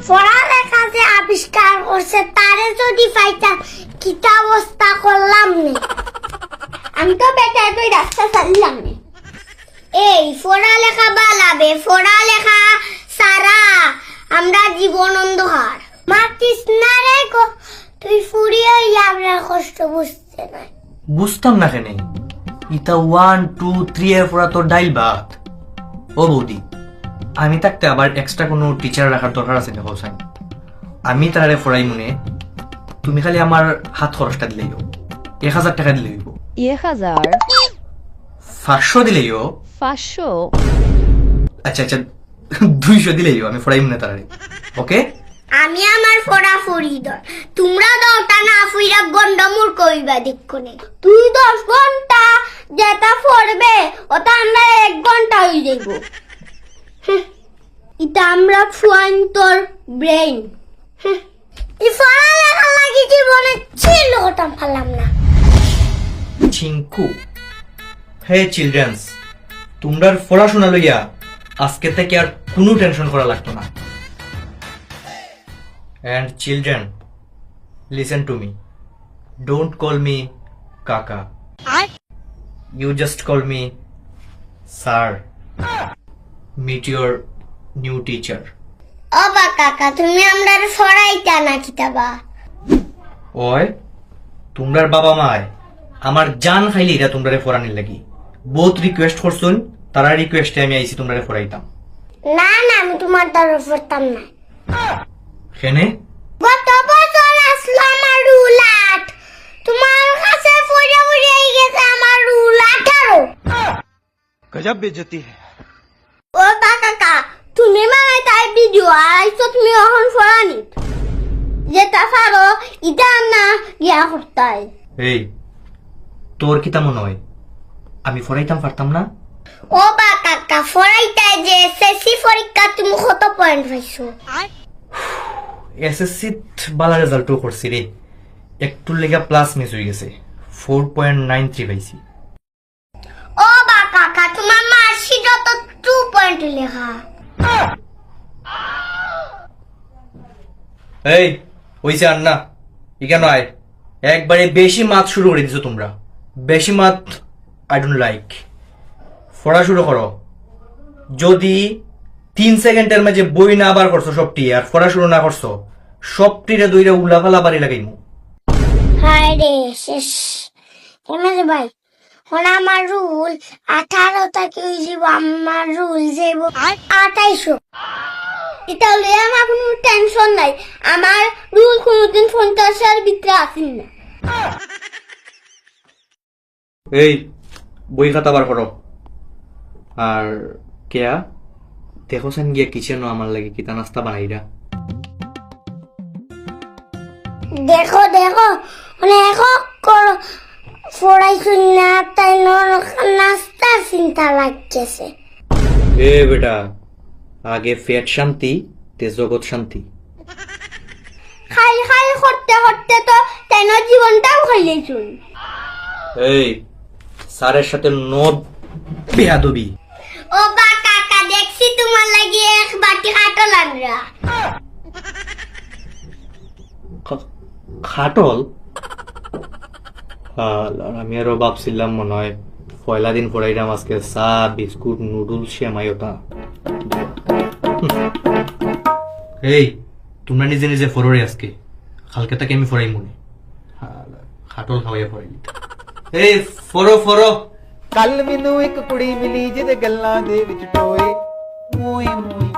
পড়ালেখা যে আবিষ্কার করছে তারে যদি পাইতাম কিতা অবস্থা করলাম নে। আমি তো বেটা তুই রাস্তা চালিলাম নে। এই পড়ালেখা বালাবে, পড়ালেখা সারা আমরা জীবন অন্ধকার। মাতিস না রে গো, তুই ফুরিয়ে আমরা কষ্ট বুঝতে না। বুঝতাম না কেন ইতা 1 2 3 এর পড়া তোর ডাইল ভাত। ও বৌদি, আমি থাকতে আবার এক্সট্রা কোনো টিচার রাখার দরকার আছে না হোসাইন? আমি তারে পড়াই মনে, তুমি খালি আমার হাত খরচটা দিলেই 1000 টাকা দিলেই 1000 500 দিলেই 500 আচ্ছা আচ্ছা 200 দিলেই আমি পড়াই মনে তারে। ওকে, আমি আমার পড়া ফুরি দর, তোমরা দরটা না ফুইরা গন্ডমুর কইবা দেখনে। তুই 10 ঘন্টা যেটা পড়বে ওটা আমরা 1 ঘন্টা হয়ে যাইব। এটা আমরা ফুয়ান তোর ব্রেইন। এই পড়ালেখা লাগি জীবনে ছিল ওটা পারলাম না। চিঙ্কু, হে চিলড্রেন্স, তোমরার পড়াশোনা লইয়া আজকে থেকে আর কোনো টেনশন করা লাগতো না। And children, listen to me. Don't call me Kaka. You just call me Sir. Meet your new teacher. ও বা কাকা, তুমি আমরা পড়াইতা না কিতাবা? ওই তোমরার বাবা মায় আমার জান খাইলি এটা তোমরারে পড়ানির লাগি বহুত রিকোয়েস্ট করছুন, তারা রিকোয়েস্টে আমি আইছি তোমরারে পড়াইতাম। না না, আমি তোমার দ্বারা পড়তাম না। কেনে? গত বছর আসলো আমার রুল 8, তোমার কাছে পড়ে পড়ে গেছে আমার রুল 18। गजब बेइज्जती है। ও বা কাকা, তুমি মানে তাই ভিডিও আইছো, তুমি এখন পড়ানি যেটা পারো এটা না গিয়া করতাই। এই তোর কি তেমন হয় আমি পড়াইতাম পারতাম না? ও বা কাকা, পড়াইতাই যে এসএসসি পরীক্ষা তুমি কত পয়েন্ট পাইছো? এসএসসি বালা রেজাল্টও করছি রে, একটু লেগা প্লাস মিস হয়ে গেছে, 4.93 পাইছি। ও বা কাকা, তোমার মার্কশিট তো 2 পয়েন্ট লেখা। এই হইছে আর না, ইকেন আয়, একবারে বেশি মাত শুরু করে দিছো তোমরা। বেশি মাত আই ডোন্ট লাইক। পড়া শুরু করো। যদি 3 সেকেন্ডের মাঝে বই না বার করছো সবটি আর পড়া শুরু না করছো, সবটিরে দইরা উলাফালা বাড়ি লাগাইমু। হায় রে শেষ। এমএলএ ভাই, হন আমার রুল 18 থেকে হয়ে যাব, আমার রুল যাব 2800। এটা লই আমার কোনো টেনশন নাই, আমার রুল কোনদিন 50 এর ভিতরে আসেন না। এই বই খাতা বার করো। আর কেয়া দেখো সেন গিয়া কিচেনও আমার লাগে কিতা নাস্তা বানাইরা। দেখো দেখো অনেক করো পড়াইছো না, তাই নাস্তা চিন্তা লাগতেছে। এ বেটা, আগে পেট শান্তি তে জগৎ শান্তি। খাই খাই করতে করতে তো তাই না জীবনটাও খাইলেছুন। এই স্যারের সাথে নব বেয়াদবি। ও বা কাকা, দেখছি তোমার লাগি 1 বাটি কাটল আনরা। খাটল? আমি আরো ভাবছিলাম মনে হয় পয়লা দিন পড়াইলাম আজকে চা বিস্কুট নুডলস সেমাইওটা। এই তোমরা নিজে নিজে ফররে আজকে, কালকে তাকে আমি ফরাই মনে খাটল খাওয়াইয়া ফরাই। এই ফরো ফরো। ਕੱਲ ਮੈਨੂੰ ਇੱਕ ਕੁੜੀ ਮਿਲੀ ਜਿਹਦੇ ਗੱਲਾਂ ਦੇ ਵਿੱਚ ਟੋਏ ਮੋਏ ਮੋਏ